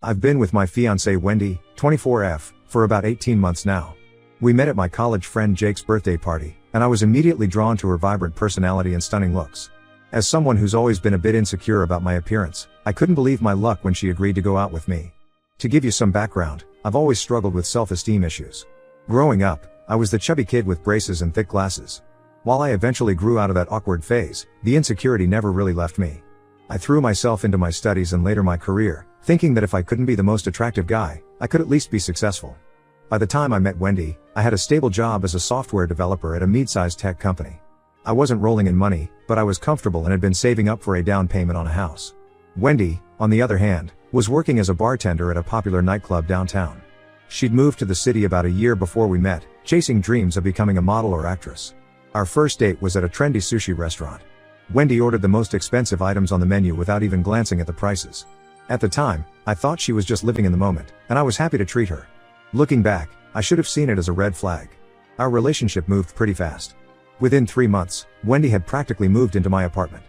I've been with my fiancée Wendy, 24F, for about 18 months now. We met at my college friend Jake's birthday party, and I was immediately drawn to her vibrant personality and stunning looks. As someone who's always been a bit insecure about my appearance, I couldn't believe my luck when she agreed to go out with me. To give you some background, I've always struggled with self-esteem issues. Growing up, I was the chubby kid with braces and thick glasses. While I eventually grew out of that awkward phase, the insecurity never really left me. I threw myself into my studies and later my career, thinking that if I couldn't be the most attractive guy, I could at least be successful. By the time I met Wendy, I had a stable job as a software developer at a mid-sized tech company. I wasn't rolling in money, but I was comfortable and had been saving up for a down payment on a house. Wendy, on the other hand, was working as a bartender at a popular nightclub downtown. She'd moved to the city about a year before we met, chasing dreams of becoming a model or actress. Our first date was at a trendy sushi restaurant. Wendy ordered the most expensive items on the menu without even glancing at the prices. At the time, I thought she was just living in the moment, and I was happy to treat her. Looking back, I should have seen it as a red flag. Our relationship moved pretty fast. Within 3 months, Wendy had practically moved into my apartment.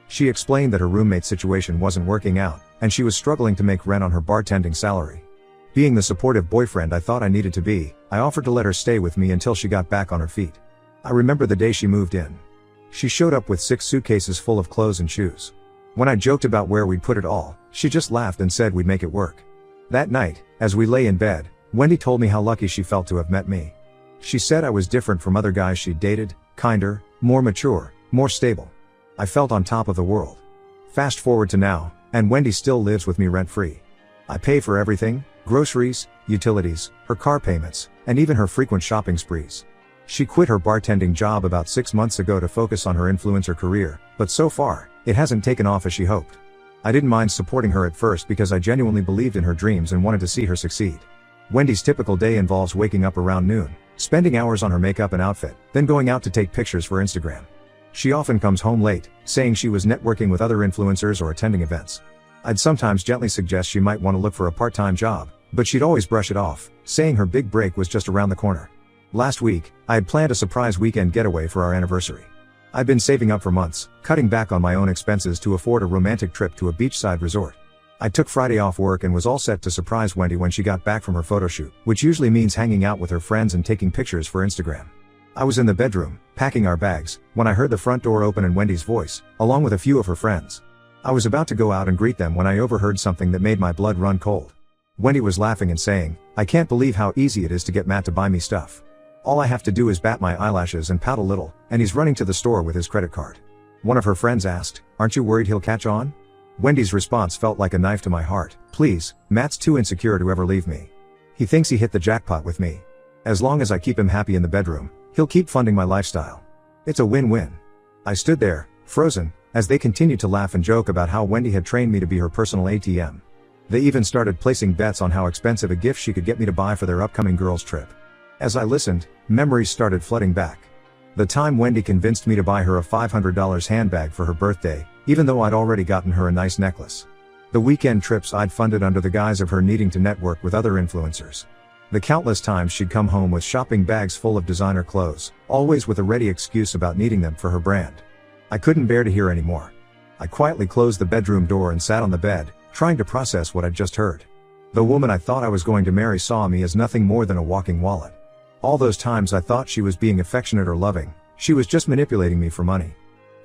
She explained that her roommate situation wasn't working out, and she was struggling to make rent on her bartending salary. Being the supportive boyfriend I thought I needed to be, I offered to let her stay with me until she got back on her feet. I remember the day she moved in. She showed up with 6 suitcases full of clothes and shoes. When I joked about where we'd put it all, she just laughed and said we'd make it work. That night, as we lay in bed, Wendy told me how lucky she felt to have met me. She said I was different from other guys she'd dated, kinder, more mature, more stable. I felt on top of the world. Fast forward to now, and Wendy still lives with me rent-free. I pay for everything: groceries, utilities, her car payments, and even her frequent shopping sprees. She quit her bartending job about 6 months ago to focus on her influencer career, but so far, it hasn't taken off as she hoped. I didn't mind supporting her at first because I genuinely believed in her dreams and wanted to see her succeed. Wendy's typical day involves waking up around noon, spending hours on her makeup and outfit, then going out to take pictures for Instagram. She often comes home late, saying she was networking with other influencers or attending events. I'd sometimes gently suggest she might want to look for a part-time job, but she'd always brush it off, saying her big break was just around the corner. Last week, I had planned a surprise weekend getaway for our anniversary. I'd been saving up for months, cutting back on my own expenses to afford a romantic trip to a beachside resort. I took Friday off work and was all set to surprise Wendy when she got back from her photo shoot, which usually means hanging out with her friends and taking pictures for Instagram. I was in the bedroom, packing our bags, when I heard the front door open and Wendy's voice, along with a few of her friends. I was about to go out and greet them when I overheard something that made my blood run cold. Wendy was laughing and saying, "I can't believe how easy it is to get Matt to buy me stuff. All I have to do is bat my eyelashes and pout a little, and he's running to the store with his credit card." One of her friends asked, "Aren't you worried he'll catch on?" Wendy's response felt like a knife to my heart. "Please, Matt's too insecure to ever leave me. He thinks he hit the jackpot with me. As long as I keep him happy in the bedroom, he'll keep funding my lifestyle. It's a win-win." I stood there, frozen, as they continued to laugh and joke about how Wendy had trained me to be her personal ATM. They even started placing bets on how expensive a gift she could get me to buy for their upcoming girls' trip. As I listened, memories started flooding back. The time Wendy convinced me to buy her a $500 handbag for her birthday, even though I'd already gotten her a nice necklace. The weekend trips I'd funded under the guise of her needing to network with other influencers. The countless times she'd come home with shopping bags full of designer clothes, always with a ready excuse about needing them for her brand. I couldn't bear to hear anymore. I quietly closed the bedroom door and sat on the bed, trying to process what I'd just heard. The woman I thought I was going to marry saw me as nothing more than a walking wallet. All those times I thought she was being affectionate or loving, she was just manipulating me for money.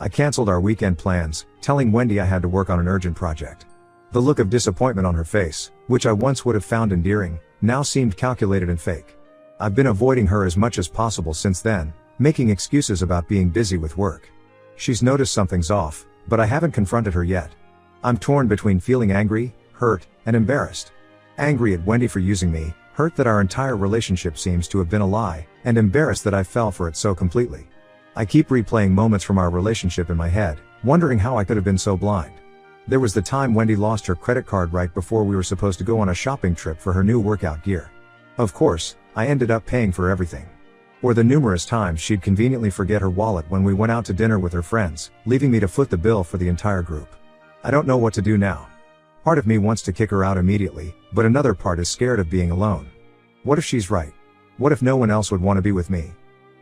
I canceled our weekend plans, telling Wendy I had to work on an urgent project. The look of disappointment on her face, which I once would have found endearing, now seemed calculated and fake. I've been avoiding her as much as possible since then, making excuses about being busy with work. She's noticed something's off, but I haven't confronted her yet. I'm torn between feeling angry, hurt, and embarrassed. Angry at Wendy for using me, hurt that our entire relationship seems to have been a lie, and embarrassed that I fell for it so completely. I keep replaying moments from our relationship in my head, wondering how I could have been so blind. There was the time Wendy lost her credit card right before we were supposed to go on a shopping trip for her new workout gear. Of course, I ended up paying for everything. Or the numerous times she'd conveniently forget her wallet when we went out to dinner with her friends, leaving me to foot the bill for the entire group. I don't know what to do now. Part of me wants to kick her out immediately, but another part is scared of being alone. What if she's right? What if no one else would want to be with me?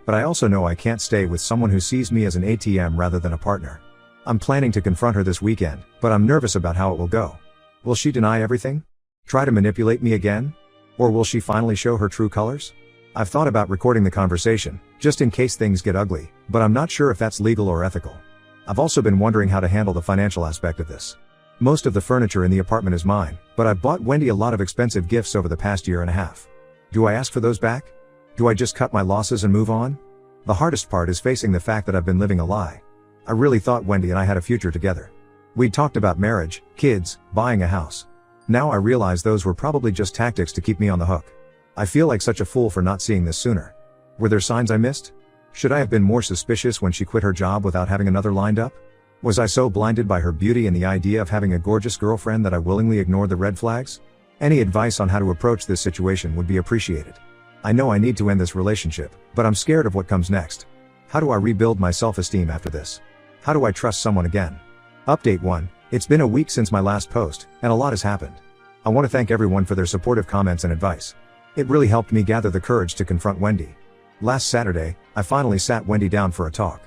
But I also know I can't stay with someone who sees me as an ATM rather than a partner. I'm planning to confront her this weekend, but I'm nervous about how it will go. Will she deny everything? Try to manipulate me again? Or will she finally show her true colors? I've thought about recording the conversation, just in case things get ugly, but I'm not sure if that's legal or ethical. I've also been wondering how to handle the financial aspect of this. Most of the furniture in the apartment is mine, but I've bought Wendy a lot of expensive gifts over the past year and a half. Do I ask for those back? Do I just cut my losses and move on? The hardest part is facing the fact that I've been living a lie. I really thought Wendy and I had a future together. We'd talked about marriage, kids, buying a house. Now I realize those were probably just tactics to keep me on the hook. I feel like such a fool for not seeing this sooner. Were there signs I missed? Should I have been more suspicious when she quit her job without having another lined up? Was I so blinded by her beauty and the idea of having a gorgeous girlfriend that I willingly ignored the red flags? Any advice on how to approach this situation would be appreciated. I know I need to end this relationship, but I'm scared of what comes next. How do I rebuild my self-esteem after this? How do I trust someone again? Update 1. It's been a week since my last post, and a lot has happened. I want to thank everyone for their supportive comments and advice. It really helped me gather the courage to confront Wendy. Last Saturday, I finally sat Wendy down for a talk.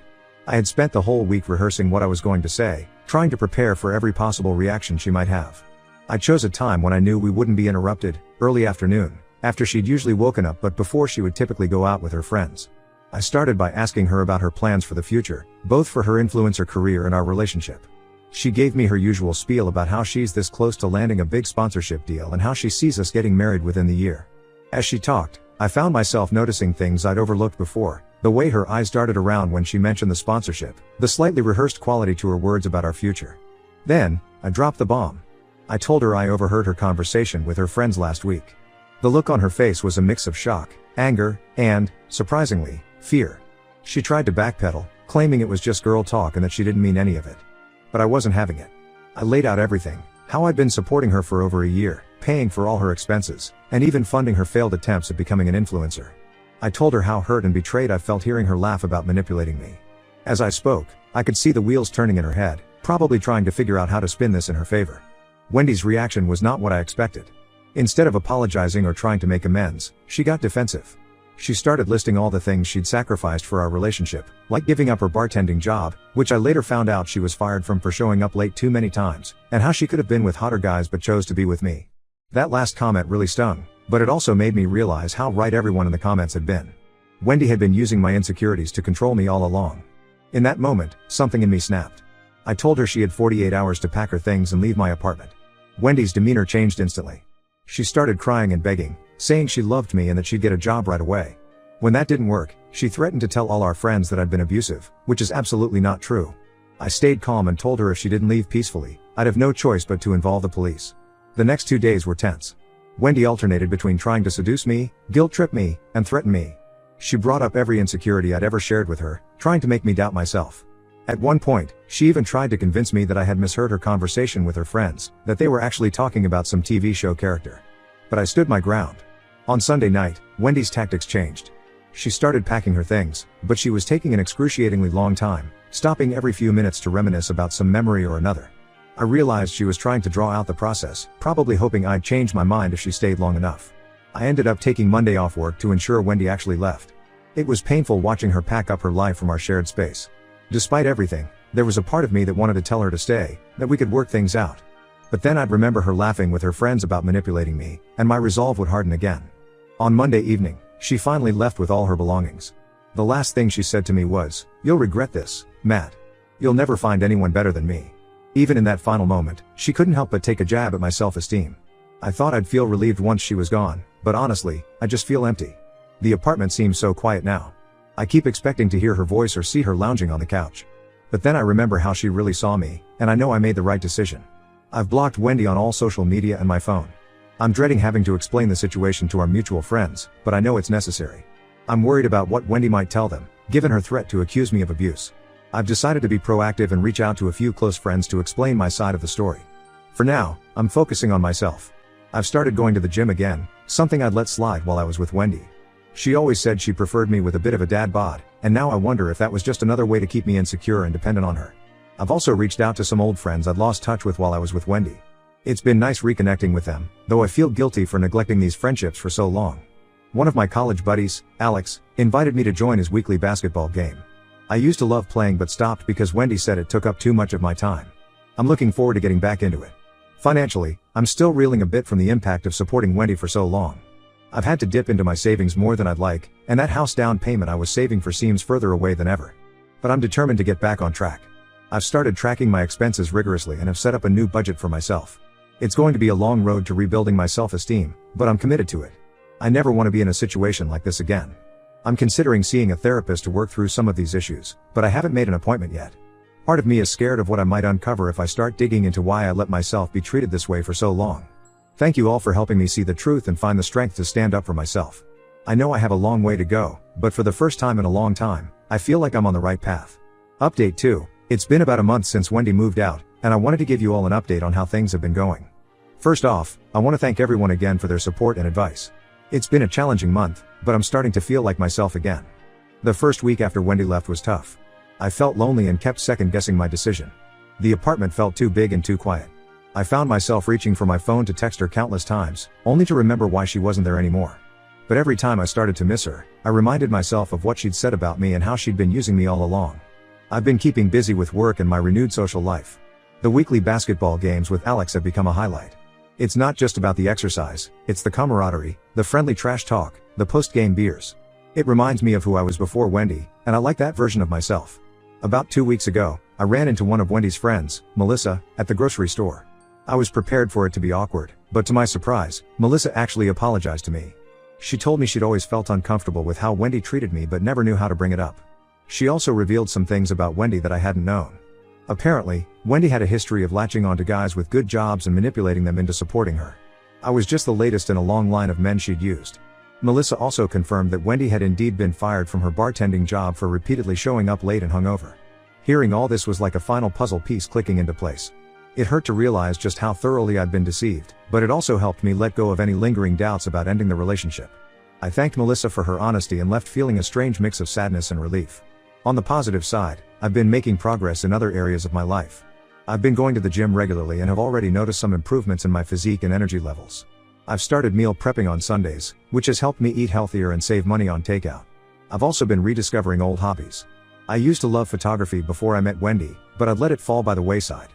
I had spent the whole week rehearsing what I was going to say, trying to prepare for every possible reaction she might have. I chose a time when I knew we wouldn't be interrupted, early afternoon, after she'd usually woken up but before she would typically go out with her friends. I started by asking her about her plans for the future, both for her influencer career and our relationship. She gave me her usual spiel about how she's this close to landing a big sponsorship deal and how she sees us getting married within the year. As she talked, I found myself noticing things I'd overlooked before. The way her eyes darted around when she mentioned the sponsorship, the slightly rehearsed quality to her words about our future. Then, I dropped the bomb. I told her I overheard her conversation with her friends last week. The look on her face was a mix of shock, anger, and, surprisingly, fear. She tried to backpedal, claiming it was just girl talk and that she didn't mean any of it. But I wasn't having it. I laid out everything, how I'd been supporting her for over a year, paying for all her expenses, and even funding her failed attempts at becoming an influencer. I told her how hurt and betrayed I felt hearing her laugh about manipulating me. As I spoke, I could see the wheels turning in her head, probably trying to figure out how to spin this in her favor. Wendy's reaction was not what I expected. Instead of apologizing or trying to make amends, she got defensive. She started listing all the things she'd sacrificed for our relationship, like giving up her bartending job, which I later found out she was fired from for showing up late too many times, and how she could have been with hotter guys but chose to be with me. That last comment really stung, but it also made me realize how right everyone in the comments had been. Wendy had been using my insecurities to control me all along. In that moment, something in me snapped. I told her she had 48 hours to pack her things and leave my apartment. Wendy's demeanor changed instantly. She started crying and begging, saying she loved me and that she'd get a job right away. When that didn't work, she threatened to tell all our friends that I'd been abusive, which is absolutely not true. I stayed calm and told her if she didn't leave peacefully, I'd have no choice but to involve the police. The next 2 days were tense. Wendy alternated between trying to seduce me, guilt-trip me, and threaten me. She brought up every insecurity I'd ever shared with her, trying to make me doubt myself. At one point, she even tried to convince me that I had misheard her conversation with her friends, that they were actually talking about some TV show character. But I stood my ground. On Sunday night, Wendy's tactics changed. She started packing her things, but she was taking an excruciatingly long time, stopping every few minutes to reminisce about some memory or another. I realized she was trying to draw out the process, probably hoping I'd change my mind if she stayed long enough. I ended up taking Monday off work to ensure Wendy actually left. It was painful watching her pack up her life from our shared space. Despite everything, there was a part of me that wanted to tell her to stay, that we could work things out. But then I'd remember her laughing with her friends about manipulating me, and my resolve would harden again. On Monday evening, she finally left with all her belongings. The last thing she said to me was, "You'll regret this, Matt. You'll never find anyone better than me." Even in that final moment, she couldn't help but take a jab at my self-esteem. I thought I'd feel relieved once she was gone, but honestly, I just feel empty. The apartment seems so quiet now. I keep expecting to hear her voice or see her lounging on the couch. But then I remember how she really saw me, and I know I made the right decision. I've blocked Wendy on all social media and my phone. I'm dreading having to explain the situation to our mutual friends, but I know it's necessary. I'm worried about what Wendy might tell them, given her threat to accuse me of abuse. I've decided to be proactive and reach out to a few close friends to explain my side of the story. For now, I'm focusing on myself. I've started going to the gym again, something I'd let slide while I was with Wendy. She always said she preferred me with a bit of a dad bod, and now I wonder if that was just another way to keep me insecure and dependent on her. I've also reached out to some old friends I'd lost touch with while I was with Wendy. It's been nice reconnecting with them, though I feel guilty for neglecting these friendships for so long. One of my college buddies, Alex, invited me to join his weekly basketball game. I used to love playing but stopped because Wendy said it took up too much of my time. I'm looking forward to getting back into it. Financially, I'm still reeling a bit from the impact of supporting Wendy for so long. I've had to dip into my savings more than I'd like, and that house down payment I was saving for seems further away than ever. But I'm determined to get back on track. I've started tracking my expenses rigorously and have set up a new budget for myself. It's going to be a long road to rebuilding my self-esteem, but I'm committed to it. I never want to be in a situation like this again. I'm considering seeing a therapist to work through some of these issues, but I haven't made an appointment yet. Part of me is scared of what I might uncover if I start digging into why I let myself be treated this way for so long. Thank you all for helping me see the truth and find the strength to stand up for myself. I know I have a long way to go, but for the first time in a long time, I feel like I'm on the right path. Update 2. It's been about a month since Wendy moved out, and I wanted to give you all an update on how things have been going. First off, I want to thank everyone again for their support and advice. It's been a challenging month, but I'm starting to feel like myself again. The first week after Wendy left was tough. I felt lonely and kept second-guessing my decision. The apartment felt too big and too quiet. I found myself reaching for my phone to text her countless times, only to remember why she wasn't there anymore. But every time I started to miss her, I reminded myself of what she'd said about me and how she'd been using me all along. I've been keeping busy with work and my renewed social life. The weekly basketball games with Alex have become a highlight. It's not just about the exercise, it's the camaraderie, the friendly trash talk, the post-game beers. It reminds me of who I was before Wendy, and I like that version of myself. About 2 weeks ago, I ran into one of Wendy's friends, Melissa, at the grocery store. I was prepared for it to be awkward, but to my surprise, Melissa actually apologized to me. She told me she'd always felt uncomfortable with how Wendy treated me but never knew how to bring it up. She also revealed some things about Wendy that I hadn't known. Apparently, Wendy had a history of latching onto guys with good jobs and manipulating them into supporting her. I was just the latest in a long line of men she'd used. Melissa also confirmed that Wendy had indeed been fired from her bartending job for repeatedly showing up late and hungover. Hearing all this was like a final puzzle piece clicking into place. It hurt to realize just how thoroughly I'd been deceived, but it also helped me let go of any lingering doubts about ending the relationship. I thanked Melissa for her honesty and left feeling a strange mix of sadness and relief. On the positive side, I've been making progress in other areas of my life. I've been going to the gym regularly and have already noticed some improvements in my physique and energy levels. I've started meal prepping on Sundays, which has helped me eat healthier and save money on takeout. I've also been rediscovering old hobbies. I used to love photography before I met Wendy, but I'd let it fall by the wayside.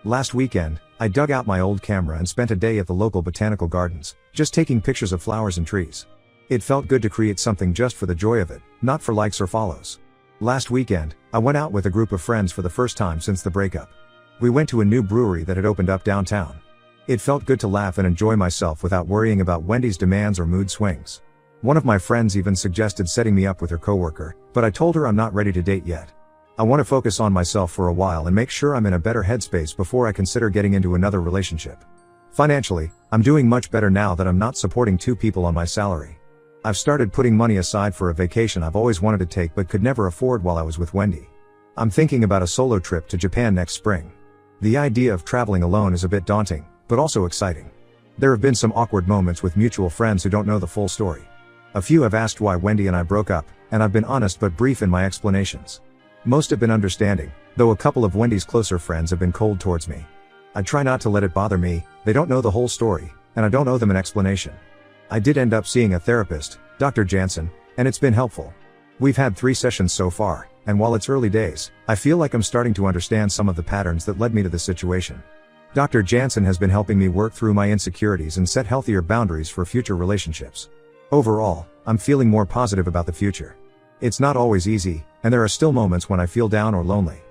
Last weekend, I dug out my old camera and spent a day at the local botanical gardens, just taking pictures of flowers and trees. It felt good to create something just for the joy of it, not for likes or follows. Last weekend, I went out with a group of friends for the first time since the breakup. We went to a new brewery that had opened up downtown. It felt good to laugh and enjoy myself without worrying about Wendy's demands or mood swings. One of my friends even suggested setting me up with her coworker, but I told her I'm not ready to date yet. I want to focus on myself for a while and make sure I'm in a better headspace before I consider getting into another relationship. Financially, I'm doing much better now that I'm not supporting 2 people on my salary. I've started putting money aside for a vacation I've always wanted to take but could never afford while I was with Wendy. I'm thinking about a solo trip to Japan next spring. The idea of traveling alone is a bit daunting, but also exciting. There have been some awkward moments with mutual friends who don't know the full story. A few have asked why Wendy and I broke up, and I've been honest but brief in my explanations. Most have been understanding, though a couple of Wendy's closer friends have been cold towards me. I try not to let it bother me, they don't know the whole story, and I don't owe them an explanation. I did end up seeing a therapist, Dr. Jansen, and it's been helpful. We've had 3 sessions so far, and while it's early days, I feel like I'm starting to understand some of the patterns that led me to this situation. Dr. Jansen has been helping me work through my insecurities and set healthier boundaries for future relationships. Overall, I'm feeling more positive about the future. It's not always easy, and there are still moments when I feel down or lonely.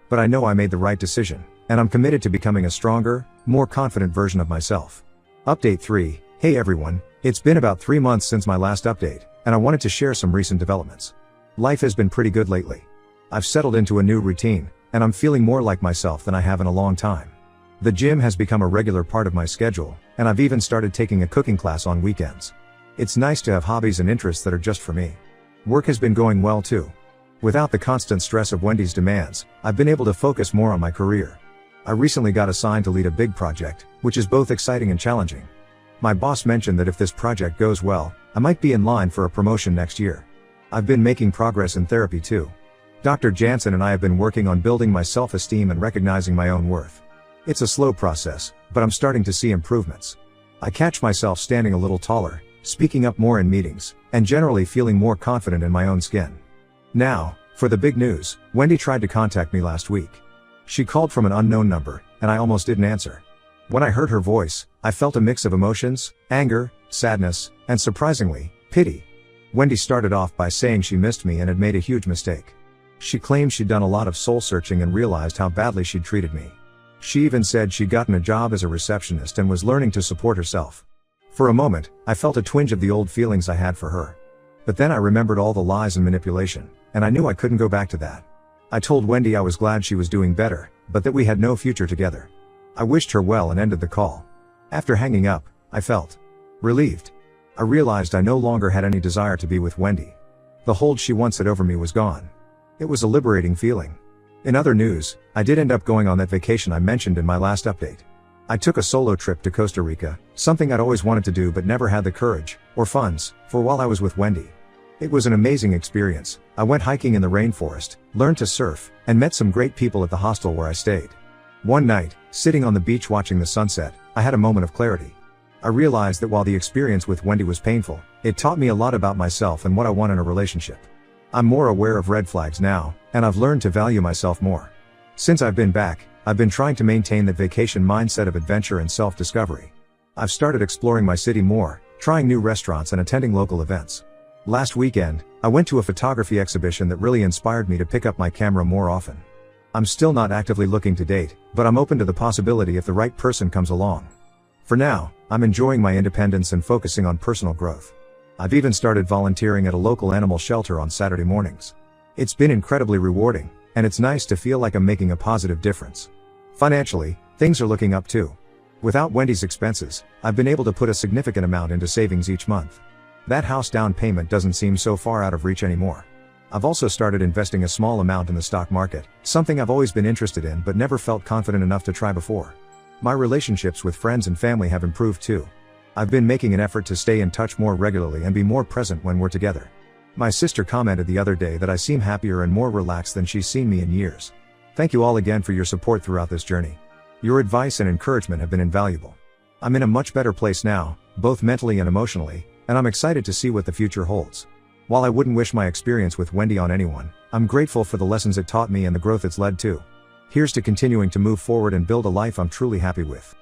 But I know I made the right decision, and I'm committed to becoming a stronger, more confident version of myself. Update 3. Hey everyone, it's been about 3 months since my last update, and I wanted to share some recent developments. Life has been pretty good lately. I've settled into a new routine, and I'm feeling more like myself than I have in a long time. The gym has become a regular part of my schedule, and I've even started taking a cooking class on weekends. It's nice to have hobbies and interests that are just for me. Work has been going well too. Without the constant stress of Wendy's demands, I've been able to focus more on my career. I recently got assigned to lead a big project, which is both exciting and challenging. My boss mentioned that if this project goes well, I might be in line for a promotion next year. I've been making progress in therapy too. Dr. Jansen and I have been working on building my self-esteem and recognizing my own worth. It's a slow process, but I'm starting to see improvements. I catch myself standing a little taller, speaking up more in meetings, and generally feeling more confident in my own skin. Now, for the big news, Wendy tried to contact me last week. She called from an unknown number, and I almost didn't answer. When I heard her voice, I felt a mix of emotions, anger, sadness, and surprisingly, pity. Wendy started off by saying she missed me and had made a huge mistake. She claimed she'd done a lot of soul searching and realized how badly she'd treated me. She even said she'd gotten a job as a receptionist and was learning to support herself. For a moment, I felt a twinge of the old feelings I had for her. But then I remembered all the lies and manipulation, and I knew I couldn't go back to that. I told Wendy I was glad she was doing better, but that we had no future together. I wished her well and ended the call. After hanging up, I felt relieved. I realized I no longer had any desire to be with Wendy. The hold she once had over me was gone. It was a liberating feeling. In other news, I did end up going on that vacation I mentioned in my last update. I took a solo trip to Costa Rica, something I'd always wanted to do but never had the courage, or funds, for while I was with Wendy. It was an amazing experience. I went hiking in the rainforest, learned to surf, and met some great people at the hostel where I stayed. One night, sitting on the beach watching the sunset, I had a moment of clarity. I realized that while the experience with Wendy was painful, it taught me a lot about myself and what I want in a relationship. I'm more aware of red flags now, and I've learned to value myself more. Since I've been back, I've been trying to maintain that vacation mindset of adventure and self-discovery. I've started exploring my city more, trying new restaurants and attending local events. Last weekend, I went to a photography exhibition that really inspired me to pick up my camera more often. I'm still not actively looking to date, but I'm open to the possibility if the right person comes along. For now, I'm enjoying my independence and focusing on personal growth. I've even started volunteering at a local animal shelter on Saturday mornings. It's been incredibly rewarding, and it's nice to feel like I'm making a positive difference. Financially, things are looking up too. Without Wendy's expenses, I've been able to put a significant amount into savings each month. That house down payment doesn't seem so far out of reach anymore. I've also started investing a small amount in the stock market, something I've always been interested in but never felt confident enough to try before. My relationships with friends and family have improved too. I've been making an effort to stay in touch more regularly and be more present when we're together. My sister commented the other day that I seem happier and more relaxed than she's seen me in years. Thank you all again for your support throughout this journey. Your advice and encouragement have been invaluable. I'm in a much better place now, both mentally and emotionally, and I'm excited to see what the future holds. While I wouldn't wish my experience with Wendy on anyone, I'm grateful for the lessons it taught me and the growth it's led to. Here's to continuing to move forward and build a life I'm truly happy with.